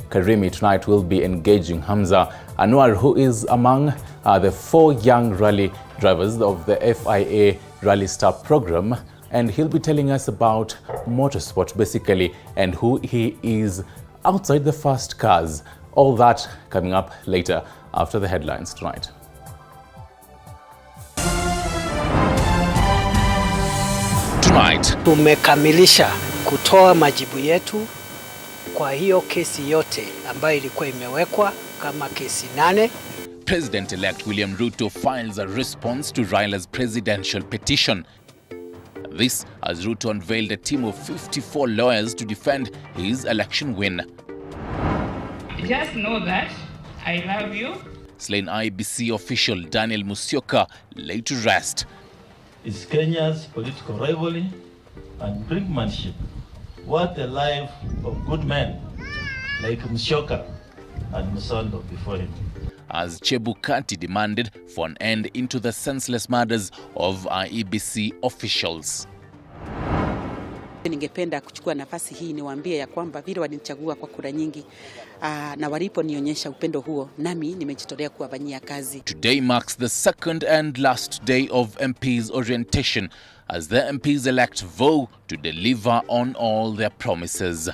Karimi. Tonight we'll be engaging Hamza Anwar, who is among the 4 young rally drivers of the FIA Rally Star program, and he'll be telling us about motorsport basically and who he is outside the fast cars. All that coming up later after the headlines tonight. Tonight, tumekamilisha kutoa majibu yetu kwa hiyo kesi yote ambayo ilikuwa imewekwa kama kesi 8. President-elect William Ruto files a response to Raila's presidential petition. This as Ruto unveiled a team of 54 lawyers to defend his election win. Just know that I love you. Slain IEBC official Daniel Musyoka laid to rest. Is Kenya's political rivalry and brinkmanship worth the life of good men like Musyoka and Musalia before him? As Chebukati demanded for an end into the senseless murders of IEBC officials. Ningependa kuchukua nafasi hii niwaambie ya kwamba vile walinichagua kwa kura nyingi na waliponionyesha upendo huo, nami nimejitolea kuwafanyia kazi. Today marks the second and last day of MPs orientation as the MPs elect vow to deliver on all their promises.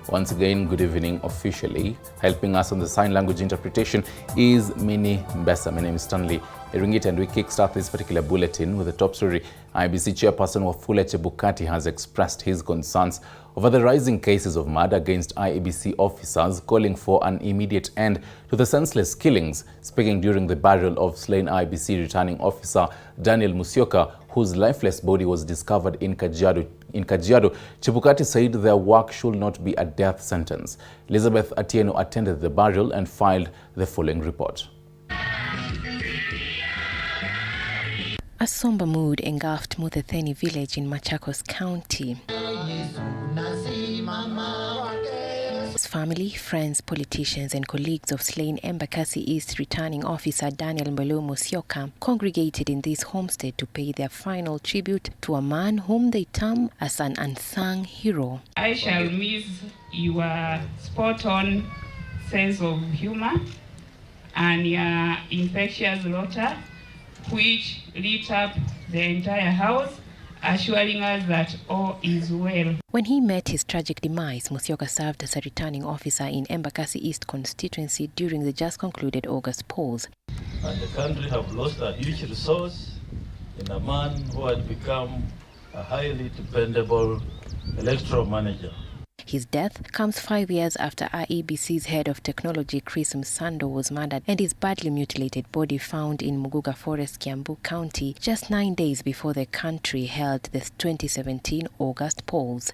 Once again, good evening officially. Helping us on the sign language interpretation is Mini Mbesa. My name is Stanley Iringit, and we kickstart this particular bulletin with the top story. IEBC chairperson Wafula Chebukati has expressed his concerns over the rising cases of murder against IEBC officers, calling for an immediate end to the senseless killings. Speaking during the burial of slain IEBC returning officer Daniel Musyoka, whose lifeless body was discovered in Kajiado, Chebukati said their work should not be a death sentence. Elizabeth Atieno attended the burial and filed the following report. A somber mood engulfed Muthetheni village in Machakos County. His family, friends, politicians and colleagues of slain Embakasi East returning officer Daniel Musyoka congregated in this homestead to pay their final tribute to a man whom they term as an unsung hero. I shall miss your spot-on sense of humor and your infectious laughter, which lit up the entire house, assuring us that all is well. When he met his tragic demise, Musyoka served as a returning officer in Embakasi East constituency during the just concluded August polls. And the country have lost a huge resource in a man who had become a highly dependable electoral manager. His death comes 5 years after IEBC's head of technology, Chris Msando, was murdered and his badly mutilated body found in Muguga Forest, Kiambu County, just 9 days before the country held the 2017 August polls.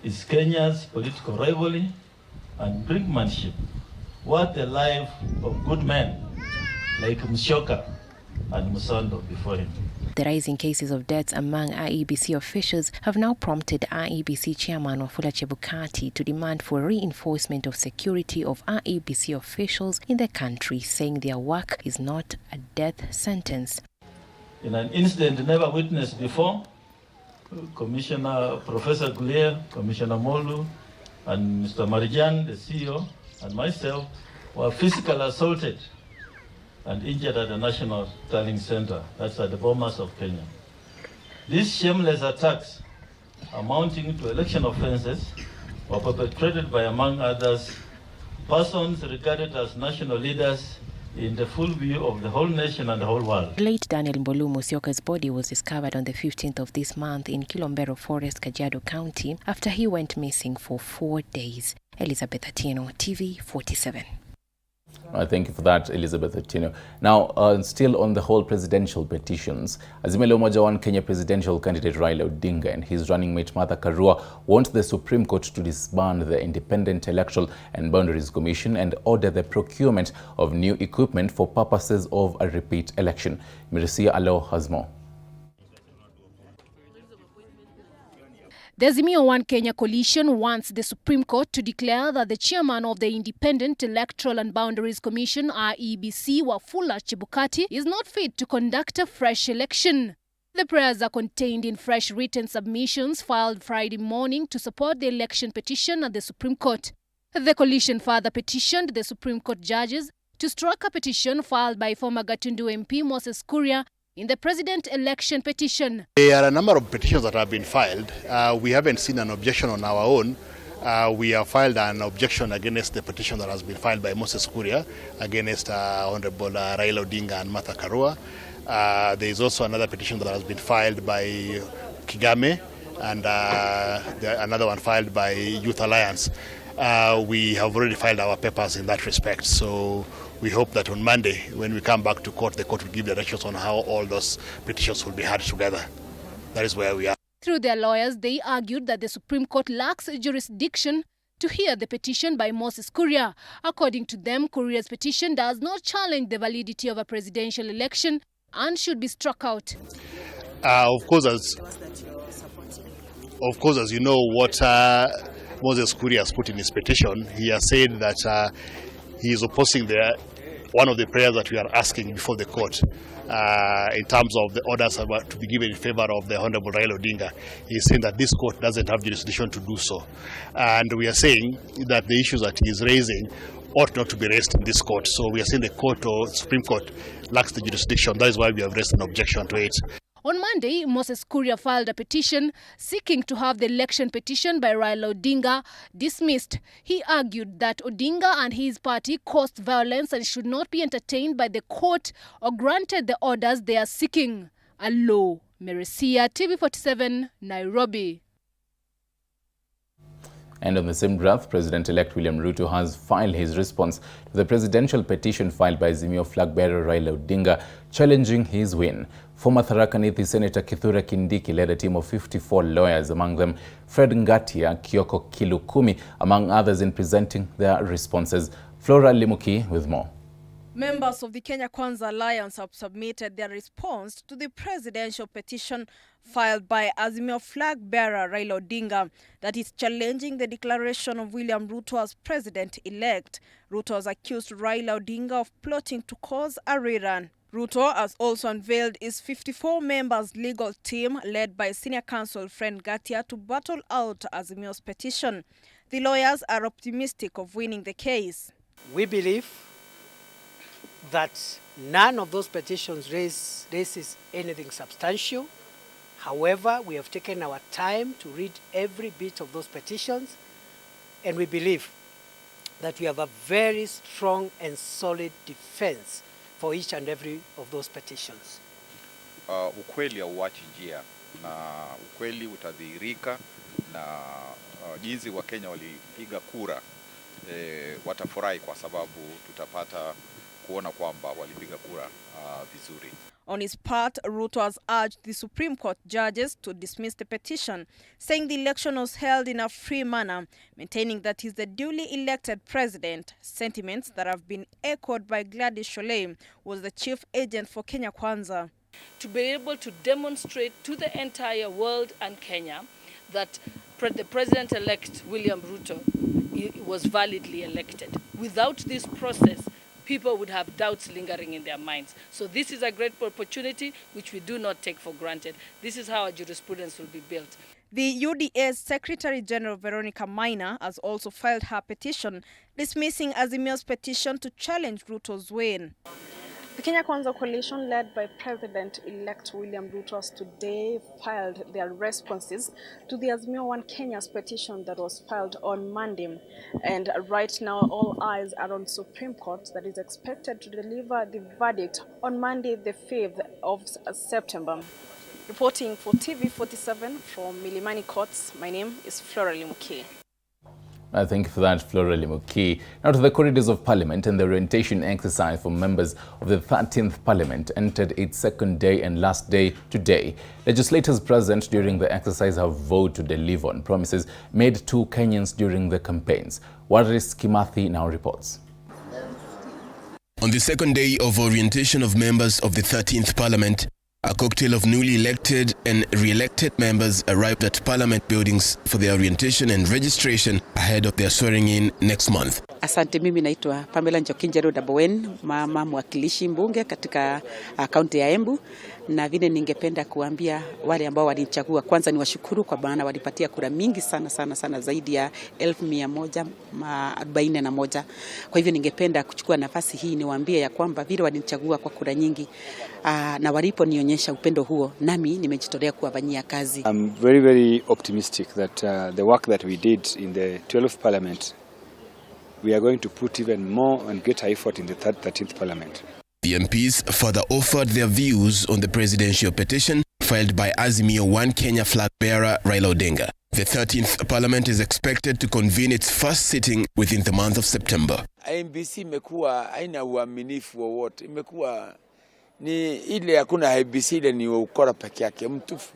Is Kenya's political rivalry and brinkmanship worth the life of good men like Musyoka and Musalia before him? The rising cases of deaths among IEBC officials have now prompted IEBC chairman Wafula Chebukati to demand for reinforcement of security of IEBC officials in the country, saying their work is not a death sentence. In an incident never witnessed before, Commissioner Professor Gulier, Commissioner Molu, and Mr. Marijan, the CEO, and myself were physically assaulted and injured at the National Tallying Center, that's at the Bomas of Kenya. These shameless attacks, amounting to election offenses, were perpetrated by, among others, persons regarded as national leaders in the full view of the whole nation and the whole world. Late Daniel Musyoka's body was discovered on the 15th of this month in Kilombero Forest, Kajiado County, after he went missing for 4 days. Elizabeth Atieno, TV 47. Thank you for that, Elizabeth Atieno. Now, still on the whole presidential petitions, Azimio Kenya presidential candidate Raila Odinga'a and his running mate Martha Karua want the Supreme Court to disband the Independent Electoral and Boundaries Commission and order the procurement of new equipment for purposes of a repeat election. Mirisia Alo has more. The Azimio One Kenya coalition wants the Supreme Court to declare that the chairman of the Independent Electoral and Boundaries Commission, IEBC, Wafula Chebukati, is not fit to conduct a fresh election. The prayers are contained in fresh written submissions filed Friday morning to support the election petition at the Supreme Court. The coalition further petitioned the Supreme Court judges to strike a petition filed by former Gatundu MP Moses Kuria in the president election petition. There are a number of petitions that have been filed. We haven't seen an objection on our own. We have filed an objection against the petition that has been filed by Moses Kuria against Honorable Raila Odinga'a and Martha Karua. There is also another petition that has been filed by Kigame and another one filed by Youth Alliance. We have already filed our papers in that respect. So we hope that on Monday, when we come back to court, the court will give directions on how all those petitions will be heard together. That is where we are. Through their lawyers, they argued that the Supreme Court lacks jurisdiction to hear the petition by Moses Kuria. According to them, Kuria's petition does not challenge the validity of a presidential election and should be struck out. Of course, as you know, what Moses Kuria has put in his petition, he has said that he is opposing one of the prayers that we are asking before the court in terms of the orders to be given in favor of the Honorable Raila Odinga'a. He is saying that this court doesn't have jurisdiction to do so. And we are saying that the issues that he is raising ought not to be raised in this court. So we are saying the court or Supreme Court lacks the jurisdiction. That is why we have raised an objection to it. On Monday, Moses Kuria filed a petition seeking to have the election petition by Raila Odinga'a dismissed. He argued that Odinga'a and his party caused violence and should not be entertained by the court or granted the orders they are seeking. Allo Meresia, TV47, Nairobi. And on the same breath, President-elect William Ruto has filed his response to the presidential petition filed by Azimio flag bearer Raila Odinga'a challenging his win. Former Tharaka Nithi Senator Kithure Kindiki led a team of 54 lawyers, among them Fred Ngatia, Kioko Kilukumi, among others, in presenting their responses. Flora Limuki with more. Members of the Kenya Kwanza Alliance have submitted their response to the presidential petition filed by Azimio flag bearer Raila Odinga'a that is challenging the declaration of William Ruto as president-elect. Ruto has accused Raila Odinga'a of plotting to cause a rerun. Ruto has also unveiled his 54 members legal team led by senior counsel Fred Ngatia to battle out Azimio's petition. The lawyers are optimistic of winning the case. We believe that none of those petitions raises anything substantial. However, we have taken our time to read every bit of those petitions, and we believe that we have a very strong and solid defense for each and every of those petitions. Ukweli hauachi njia na ukweli utadhihirika na jinsi wa Kenya walipiga kura watafurahi kwa sababu tutapata kuona kwamba walipiga kura vizuri. On his part, Ruto has urged the Supreme Court judges to dismiss the petition, saying the election was held in a free manner, maintaining that he is the duly elected president, sentiments that have been echoed by Gladys Sholem, who was the chief agent for Kenya Kwanza. To be able to demonstrate to the entire world and Kenya that the president-elect William Ruto was validly elected. Without this process, people would have doubts lingering in their minds. So this is a great opportunity which we do not take for granted. This is how our jurisprudence will be built. The UDA's Secretary General Veronica Maina has also filed her petition dismissing Azimio's petition to challenge Ruto's win. The Kenya Kwanza coalition, led by President-elect William Ruto, has today filed their responses to the Azimio One Kenya's petition that was filed on Monday. And right now, all eyes are on Supreme Court that is expected to deliver the verdict on Monday, the 5th of September. Reporting for TV47 from Milimani Courts, my name is Flora Limuki. Thank you for that, Flora Limuki. Now to the corridors of Parliament, and the orientation exercise for members of the 13th Parliament entered its second day and last day today. Legislators present during the exercise have vowed to deliver on promises made to Kenyans during the campaigns. Waris Kimathi now reports. On the second day of orientation of members of the 13th Parliament, A cocktail of newly elected and re-elected members arrived at Parliament buildings for their orientation and registration ahead of their swearing in next month. Asante, mimi naitwa Pamela Njokinjero Dabowen, mama mwakilishi mbunge katika kaunti ya Embu, na vile ningependa kuambia wale ambao walichagua, kwanza ni washukuru kwa maana walipatia kura mingi sana zaidi ya 1141. Kwa hivyo ningependa kuchukua nafasi hii niwaambie ya kwamba vile walichagua kwa kura nyingi na walipo nionyesha upendo huo, nami nimejitolea kuwafanyia kazi. I'm very optimistic that the work that we did in the 12th Parliament, we are going to put even more and greater effort in the 13th Parliament. The MPs further offered their views on the presidential petition filed by Azimio One Kenya flag bearer Raila Odinga'a. The 13th Parliament is expected to convene its first sitting within the month of September. IEBC imekuwa haina uaminifu wowote. Imekuwa ni ile hakuna IEBC, ile ni ukora peke yake mtufu.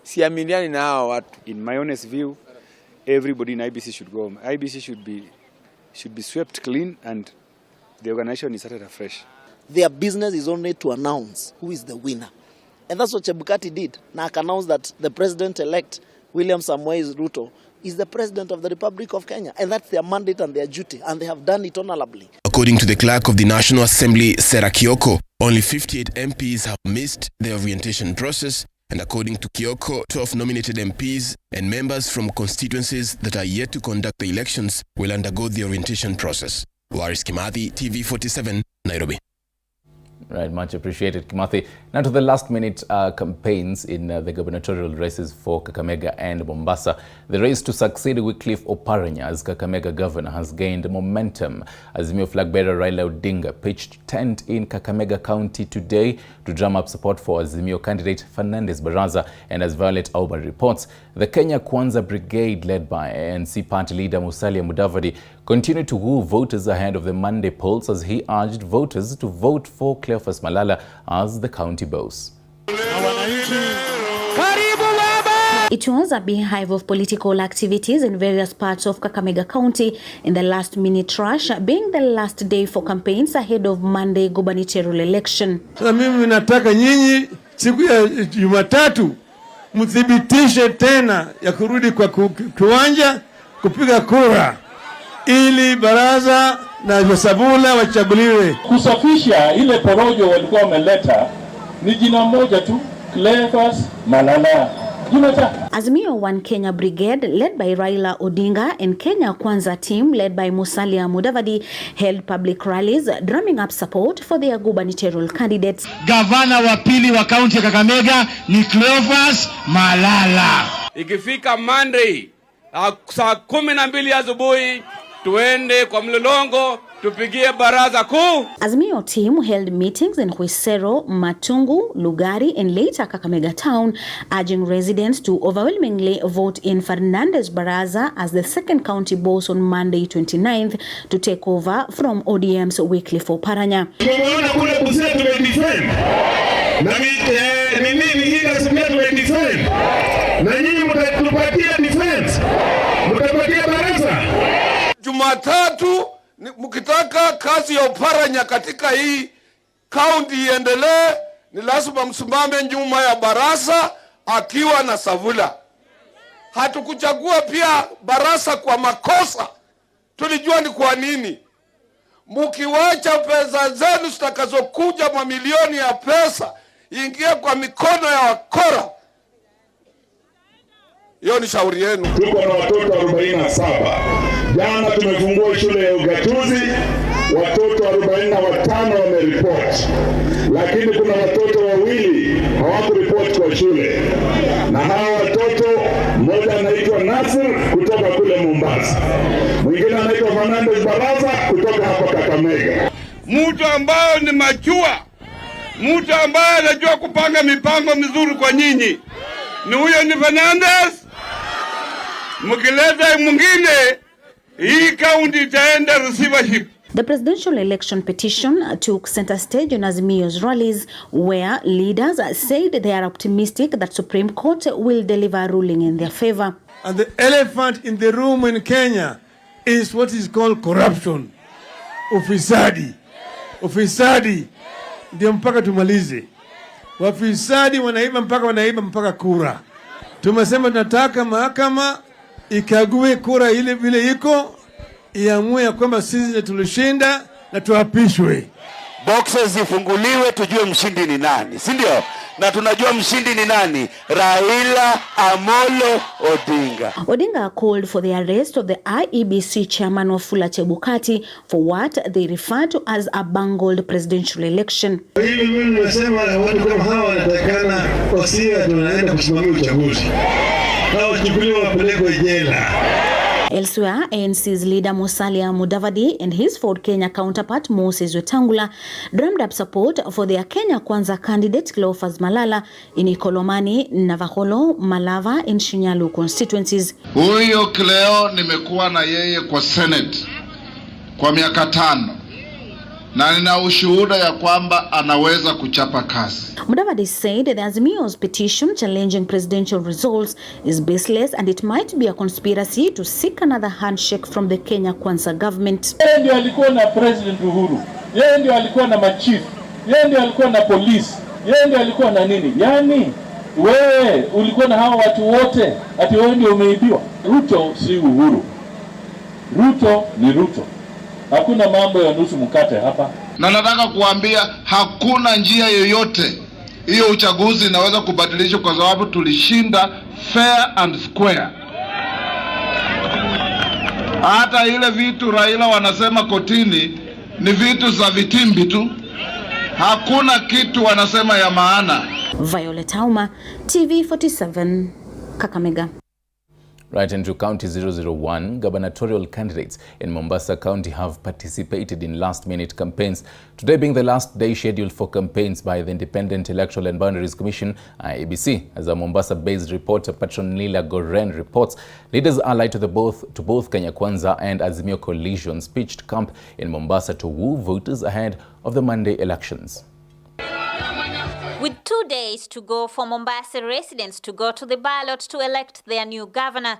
Siaminiani na hao watu. In my honest view, everybody in IEBC should go home. IEBC should be swept clean and the organization is started afresh. Their business is only to announce who is the winner. And that's what Chebukati did. Now I can announce that the president-elect, William Samoei Ruto, is the president of the Republic of Kenya. And that's their mandate and their duty. And they have done it honorably. According to the clerk of the National Assembly, Sarah Kioko, only 58 MPs have missed the orientation process. And according to Kioko, 12 nominated MPs and members from constituencies that are yet to conduct the elections will undergo the orientation process. Waris Kimathi, TV47, Nairobi. Right, much appreciated, Kimathi. Now to the last-minute campaigns in the gubernatorial races for Kakamega and Mombasa. The race to succeed Wycliffe Oparanya as Kakamega governor has gained momentum. Azimio flag-bearer Raila Odinga'a pitched tent in Kakamega County today to drum up support for Azimio candidate Fernandes Baraza, and as Violet Auber reports, the Kenya Kwanza Brigade, led by ANC party leader Musalia Mudavadi, continued to woo voters ahead of the Monday polls as he urged voters to vote for Cleophas Malala as the county boss. It was a beehive of political activities in various parts of Kakamega County in the last-minute rush, being the last day for campaigns ahead of Monday gubernatorial election. Sasa mimi nataka nyinyi siku ya Jumatatu mthibitishe tena ya kurudi kwa kiwanja kupiga kura ili Baraza na Sabula wachaguliwe. Kusafisha ile porojo walikuwa wameleta ni jina moja tu, Cleophas Malala. Azimio One Kenya Brigade, led by Raila Odinga'a, and Kenya Kwanza team, led by Musalia Mudavadi, held public rallies drumming up support for their gubernatorial candidates. Gavana wa pili wa kaunti ya Kakamega ni Cleophas Malala. Ikifika Monday saa 12 asubuhi tuende kwa mlolongo tupigie baraza kuu. Azimio team held meetings in Huisero, Matungu, Lugari, and later Kakamega town, urging residents to overwhelmingly vote in Fernandes Baraza as the second county boss on Monday 29th to take over from ODM's Wycliffe Oparanya. Tumeona kule Busia tumedefend. Na nini hii Azimio tumedefend. Na nyinyi mtatupatia defense. Mtapatia baraza. Jumatatu mkitaka kazi ya Oparanya katika hii kaunti iendelee, ni lazima msimame nyuma ya Baraza akiwa na Savula. Hatukuchagua pia Baraza kwa makosa. Tulijua ni kwa nini. Mkiwacha pesa zenu zitakazokuja mamilioni ya pesa ingie kwa mikono ya wakora, hiyo ni shauri yenu. Tuko na watoto 47. Jana tumefungua shule ya ugatuzi, watoto 45 wameripoti. Lakini kuna watoto 2 hawakuripoti kwa shule. Na hawa watoto, mmoja anaitwa Nasir kutoka kule Mombasa. Mwingine anaitwa Fernandes Baraza kutoka hapa Kakamega. Mtu ambao ni majua, mtu ambaye anajua kupanga mipango mizuri kwa nyinyi, ni huyo, ni Fernandes. Mkileta mwingine, hii kaunti itaenda receivership. The presidential election petition took center stage on Azimio's rallies, where leaders said they are optimistic that Supreme Court will deliver a ruling in their favor. And the elephant in the room in Kenya is what is called corruption. Ufisadi. Ufisadi. Ndio mpaka tumalize. Wafisadi wanaiba mpaka kura. Tumesema tunataka mahakama ikague kura ile vile iko, iamue kwamba sisi tulishinda na tuapishwe. Boxes zifunguliwe tujue mshindi ni nani, si ndio? Na tunajua mshindi ni nani? Raila Amolo Odinga. Odinga called for the arrest of the IEBC chairman Wafula Chebukati for what they refer to as a bungled presidential election. Hivi mimi nimesema watu kama hawa wanatakana wasia tunaenda kusimamia uchaguzi. Hao chukuliwa wapelekwe jela. Elsewhere, ANC's leader Musalia Mudavadi and his Ford Kenya counterpart Moses Wetangula drummed up support for their Kenya Kwanza candidate Cleophas Malala in Ikolomani, Navakholo, Malava and Shinyalu constituencies. Huyo Cleo nimekuwa na yeye kwa Senate kwa miaka 5 na nina ushuhuda ya kwamba anaweza kuchapa kazi. Mudavadi said the Azimio's petition challenging presidential results is baseless and it might be a conspiracy to seek another handshake from the Kenya Kwanza government. Yeye ndio alikuwa na President Uhuru, yeye ndio alikuwa na machief, yeye ndio alikuwa na police, yeye ndio alikuwa na nini? Yani wewe ulikuwa na hao watu wote, ati wewe ndio umeibiwa. Ruto si Uhuru, Ruto ni Ruto. Hakuna mambo ya nusu mkate hapa. Na nataka kuambia hakuna njia yoyote hiyo uchaguzi inaweza kubadilishwa kwa sababu tulishinda fair and square. Hata ile vitu Raila wanasema kotini ni vitu za vitimbi tu. Hakuna kitu wanasema ya maana. Violet Auma, TV47, Kakamega. Right, into County 001, gubernatorial candidates in Mombasa County have participated in last-minute campaigns. Today being the last day scheduled for campaigns by the Independent Electoral and Boundaries Commission, IEBC. As a Mombasa-based reporter, Petronila Goren reports, leaders allied to both Kenya Kwanza and Azimio coalitions pitched camp in Mombasa to woo voters ahead of the Monday elections. With 2 days to go for Mombasa residents to go to the ballot to elect their new governor,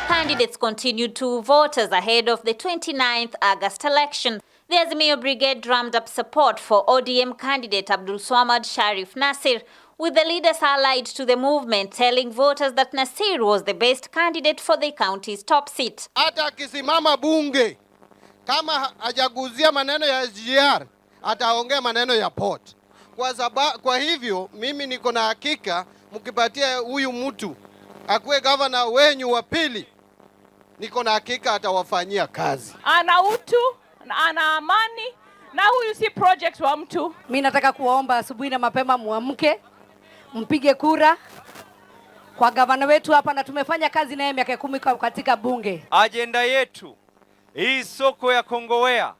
candidates continued to voters ahead of the 29th August election. The Azimio Brigade drummed up support for ODM candidate Abdul Swamad Sharif Nasir, with the leaders allied to the movement telling voters that Nasir was the best candidate for the county's top seat. Hata akisimama bunge, kama hajaguzia maneno ya SGR, ataongea maneno ya port. Kwa hivyo mimi niko na hakika mkipatia huyu mtu akuwe governor wenyu wa pili, niko na hakika atawafanyia kazi. Ana utu, ana amani, na huyu si project wa mtu. Mimi nataka kuwaomba asubuhi na mapema muamke, mpige kura kwa governor wetu hapa, na tumefanya kazi naye miaka 10 katika bunge. Agenda yetu hii soko ya Kongowea,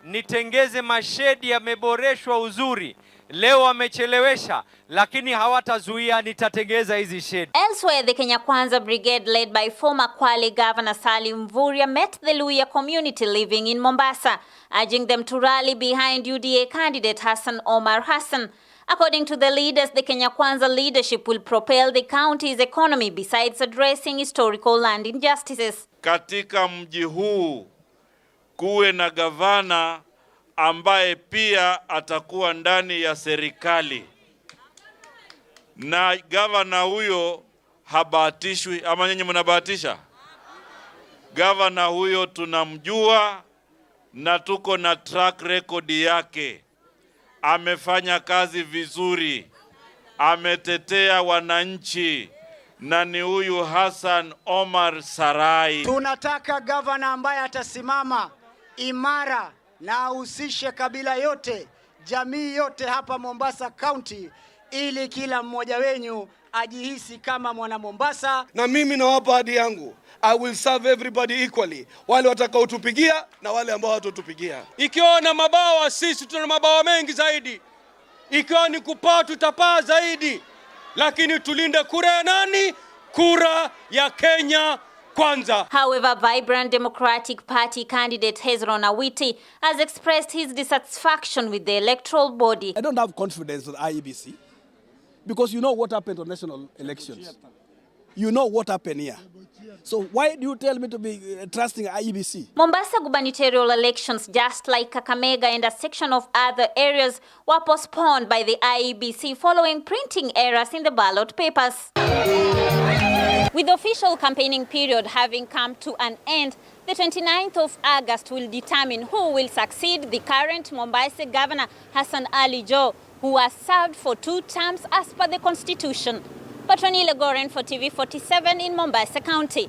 nitengeze mashedi yameboreshwa uzuri. Leo wamechelewesha, lakini hawatazuia, nitatengeza hizi shedi. Elsewhere, the Kenya Kwanza Brigade led by former Kwale Governor Salim Mvurya met the Luhya community living in Mombasa, urging them to rally behind UDA candidate Hassan Omar Hassan. According to the leaders, the Kenya Kwanza leadership will propel the county's economy besides addressing historical land injustices. Katika mji huu kuwe na gavana ambaye pia atakuwa ndani ya serikali, na gavana huyo habahatishwi. Ama nyinyi mnabahatisha? Gavana huyo tunamjua na tuko na track record yake. Amefanya kazi vizuri, ametetea wananchi, na ni huyu Hassan Omar Sarai. Tunataka gavana ambaye atasimama imara na ahusishe kabila yote, jamii yote hapa Mombasa County, ili kila mmoja wenyu ajihisi kama mwana Mombasa. Na mimi nawapa ahadi yangu, I will serve everybody equally, wale watakaotupigia na wale ambao hawatotupigia. Ikiwa na mabawa, sisi tuna mabawa mengi zaidi. Ikiwa ni kupaa, tutapaa zaidi. Lakini tulinde kura ya nani? Kura ya Kenya Kwanza. However, vibrant Democratic Party candidate Hezron Awiti has expressed his dissatisfaction with the electoral body. I don't have confidence in IEBC because you know what happened on national elections. You know what happened here. So why do you tell me to be trusting IEBC? Mombasa gubernatorial elections, just like Kakamega and a section of other areas, were postponed by the IEBC following printing errors in the ballot papers. With the official campaigning period having come to an end, the 29th of August will determine who will succeed the current Mombasa Governor Hassan Ali Joe, who has served for 2 terms as per the Constitution. Petronila Goren for TV47 in Mombasa County.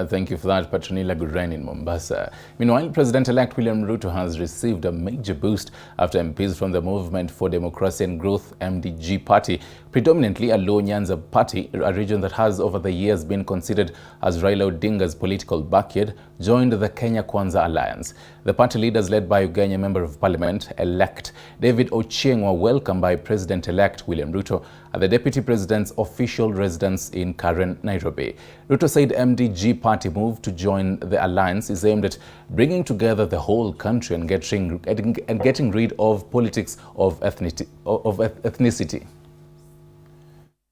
Thank you for that, Petronila Goren in Mombasa. Meanwhile, President-elect William Ruto has received a major boost after MPs from the Movement for Democracy and Growth MDG party, predominantly a Luo Nyanza party, a region that has over the years been considered as Raila Odinga's political backyard, joined the Kenya Kwanza alliance. The party leaders, led by Uganda Member of Parliament-elect David Ochieng, were welcomed by President-elect William Ruto at the Deputy President's official residence in Karen, Nairobi. Ruto said MDG party move to join the alliance is aimed at bringing together the whole country and getting rid of politics of ethnicity.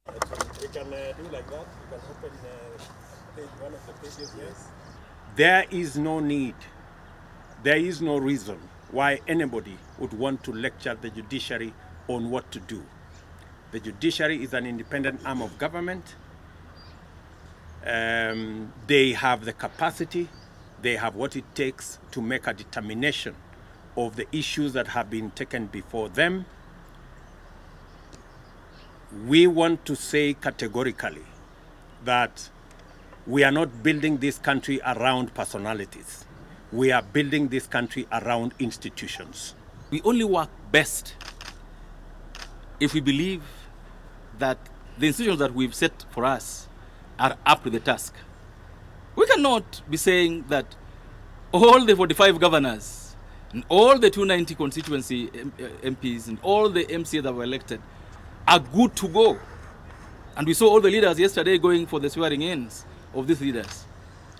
We can do like that. We can open one of the pages. Yes. There is no need, there is no reason why anybody would want to lecture the judiciary on what to do. The judiciary is an independent arm of government. They have the capacity, they have what it takes to make a determination of the issues that have been taken before them. We want to say categorically that we are not building this country around personalities. We are building this country around institutions. We only work best if we believe that the institutions that we've set for us are up to the task. We cannot be saying that all the 45 governors and all the 290 constituency MPs and all the MCs that were elected are good to go. And we saw all the leaders yesterday going for the swearing-ins of these leaders.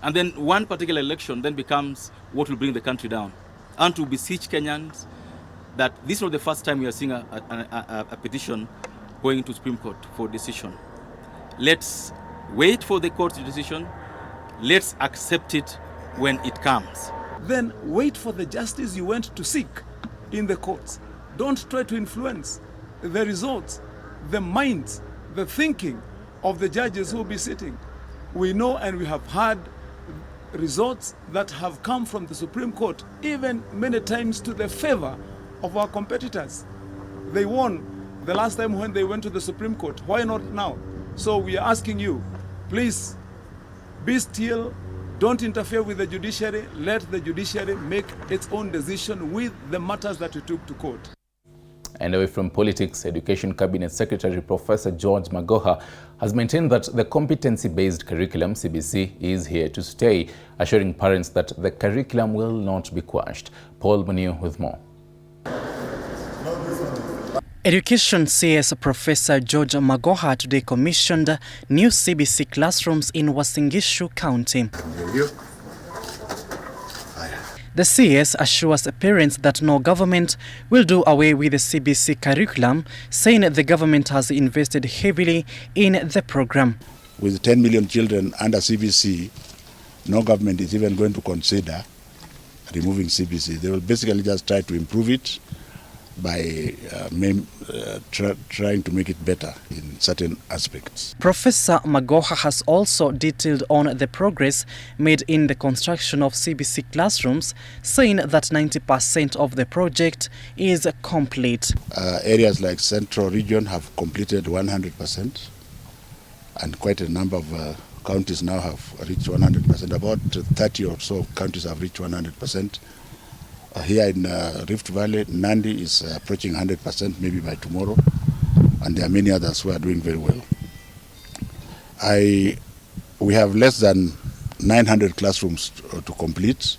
And then one particular election then becomes what will bring the country down. And to beseech Kenyans that this is not the first time we are seeing a petition going to Supreme Court for decision. Let's wait for the court's decision. Let's accept it when it comes. Then wait for the justice you went to seek in the courts. Don't try to influence the results, the minds, the thinking of the judges who will be sitting. We know and we have had results that have come from the Supreme Court, even many times to the favor of our competitors. They won the last time when they went to the Supreme Court. Why not now? So we are asking you, please be still, don't interfere with the judiciary, let the judiciary make its own decision with the matters that we took to court. And away from politics, Education Cabinet Secretary Professor George Magoha has maintained that the competency-based curriculum, CBC, is here to stay, assuring parents that the curriculum will not be quashed. Paul Muniu with more. Education CS Professor George Magoha today commissioned new CBC classrooms in Uasin Gishu County. The CS assures parents that no government will do away with the CBC curriculum, saying the government has invested heavily in the program. With 10 million children under CBC, no government is even going to consider removing CBC. They will basically just try to improve it by trying to make it better in certain aspects. Professor Magoha has also detailed on the progress made in the construction of CBC classrooms, saying that 90% of the project is complete. Areas like Central Region have completed 100%, and quite a number of counties now have reached 100%. About 30 or so counties have reached 100%. Here in Rift Valley, Nandi is approaching 100% maybe by tomorrow, and there are many others who are doing very well. We have less than 900 classrooms to complete,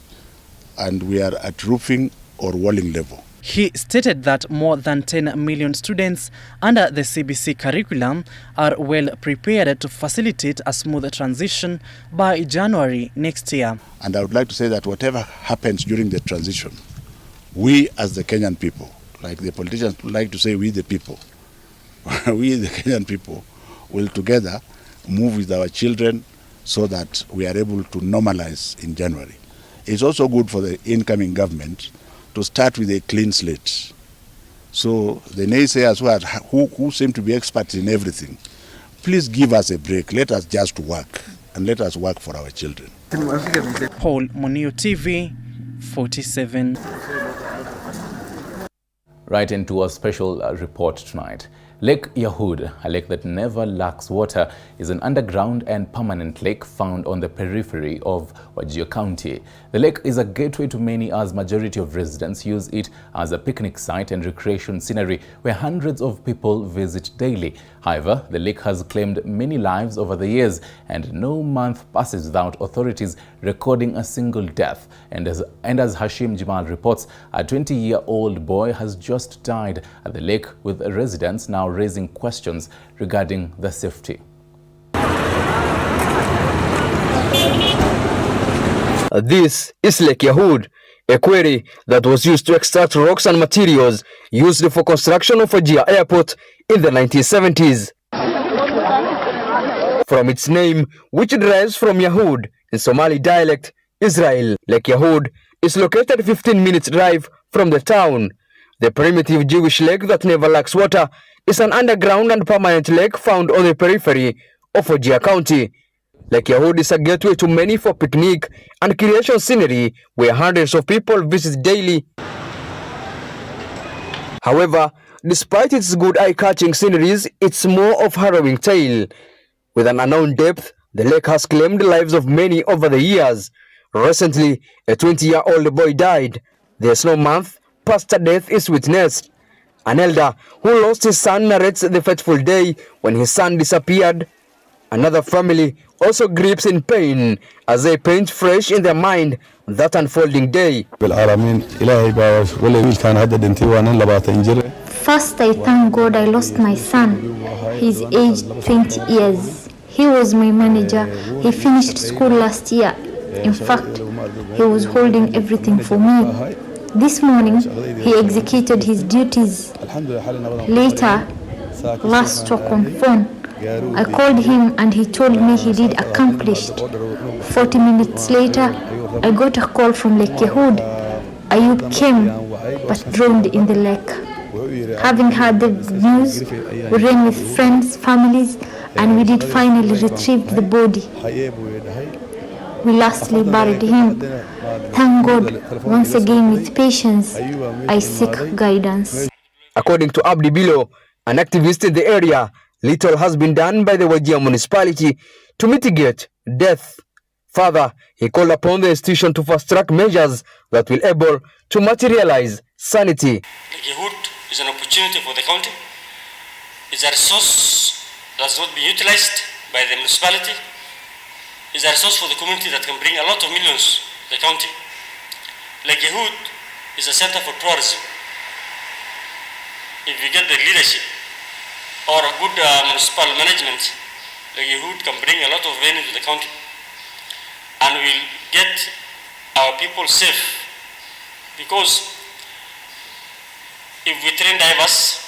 and we are at roofing or walling level. He stated that more than 10 million students under the CBC curriculum are well prepared to facilitate a smooth transition by January next year. And I would like to say that whatever happens during the transition, we as the Kenyan people, like the politicians like to say we the people, we the Kenyan people will together move with our children so that we are able to normalize in January. It's also good for the incoming government to start with a clean slate. So the naysayers who seem to be experts in everything, please give us a break. Let us just work, and let us work for our children. Paul, Monio TV, 47. Right into a special report tonight. Lake Yahood, a lake that never lacks water, is an underground and permanent lake found on the periphery of Wajir County. The lake is a gateway to many, as majority of residents use it as a picnic site and recreation scenery where hundreds of people visit daily. However, the lake has claimed many lives over the years, and no month passes without authorities recording a single death. And as Hashim Jamal reports, a 20-year-old boy has just died at the lake, with residents now raising questions regarding the safety. This is Lake Yahood, a quarry that was used to extract rocks and materials used for construction of Wajir Airport in the 1970s. From its name, which derives from Yahood in Somali dialect, Israel, Lake Yahood is located 15 minutes drive from the town. The primitive Jewish lake that never lacks water is an underground and permanent lake found on the periphery of Wajir County. Lake Yahood is a gateway to many for picnic and creation scenery where hundreds of people visit daily. However, despite its good eye-catching sceneries, it's more of a harrowing tale. With an unknown depth, the lake has claimed the lives of many over the years. Recently, a 20-year-old boy died. There's no month past a death is witnessed. An elder who lost his son narrates the fateful day when his son disappeared. Another family also grieves in pain as they paint fresh in their mind that unfolding day. First, I thank God I lost my son. He's aged 20 years. He was my manager. He finished school last year. In fact, he was holding everything for me. This morning, he executed his duties. Later, last talk on phone, I called him and he told me he did accomplished. 40 minutes later, I got a call from Lake Yahood. Ayub came, but drowned in the lake. Having heard the news, we ran with friends, families, and we did finally retrieve the body. We lastly buried him. Thank God, once again with patience, I seek guidance. According to Abdi Bilo, an activist in the area, little has been done by the Wajir municipality to mitigate death. Further, he called upon the institution to fast-track measures that will be able to materialize sanity. Yahood is an opportunity for the county. It's a resource that's not being utilized by the municipality. It's a resource for the community that can bring a lot of millions to the county. Lake Yahood is a center for tourism. If you get the leadership or a good municipal management, Lake Yahood can bring a lot of revenue to the county, and we'll get our people safe. Because if we train divers,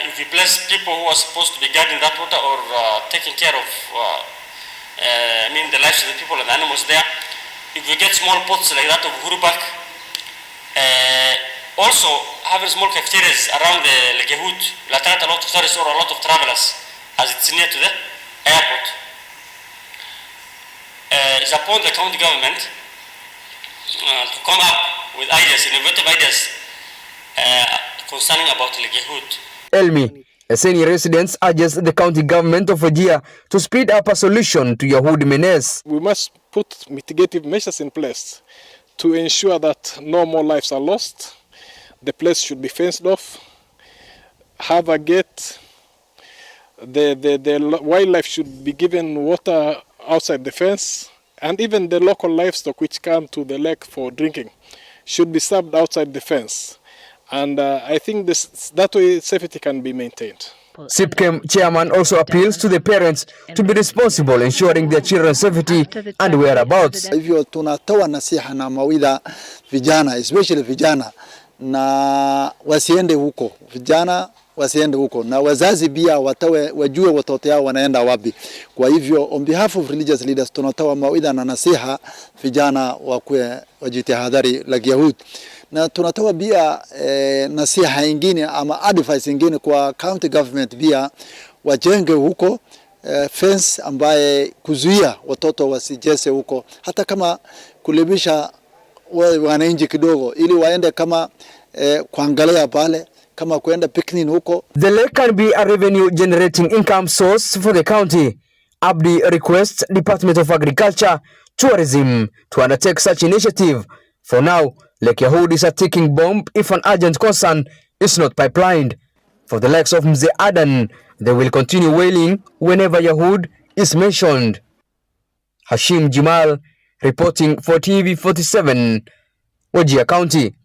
if we place people who are supposed to be guarding that water or taking care of the lives of the people and the animals there, if we get small pots like that of Hurubak, also having small cafeterias around the Lake Yahood will attract a lot of tourists or a lot of travelers, as it's near to the airport. It's upon the county government to come up with ideas, innovative ideas concerning about Lake Yahood. Elmi, a senior resident, urges the county government of Wajir to speed up a solution to Yahood menace. We must put mitigative measures in place to ensure that no more lives are lost. The place should be fenced off, have a gate. The wildlife should be given water outside the fence, and even the local livestock which come to the lake for drinking should be served outside the fence. And I think that way safety can be maintained. SIPKEM chairman also appeals to the parents to be responsible, ensuring their children's safety and whereabouts. Hivyo tunatoa nasiha na mawidha vijana, especially vijana, na wasiende huko. Vijana wasiende huko, na wazazi pia wajue watoto yao wanaenda wapi. Kwa hivyo on behalf of religious leaders tunatoa mawaidha na nasiha vijana wajitahadhari la Yahood, na tunatoa pia nasiha nyingine ama advice nyingine kwa county government pia wajenge huko fence ambaye kuzuia watoto wasijese huko, hata kama kulibisha wananchi kidogo ili waende kama kuangalia pale kama kuenda picnic huko. The lake can be a revenue generating income source for the county. Abdi requests Department of Agriculture, Tourism to undertake such initiative. For now, Lake Yahood is a ticking bomb if an urgent concern is not pipelined. For the likes of Mzee Adan, they will continue wailing whenever Yahood is mentioned. Hashim Jimal reporting for TV 47, Wajir County.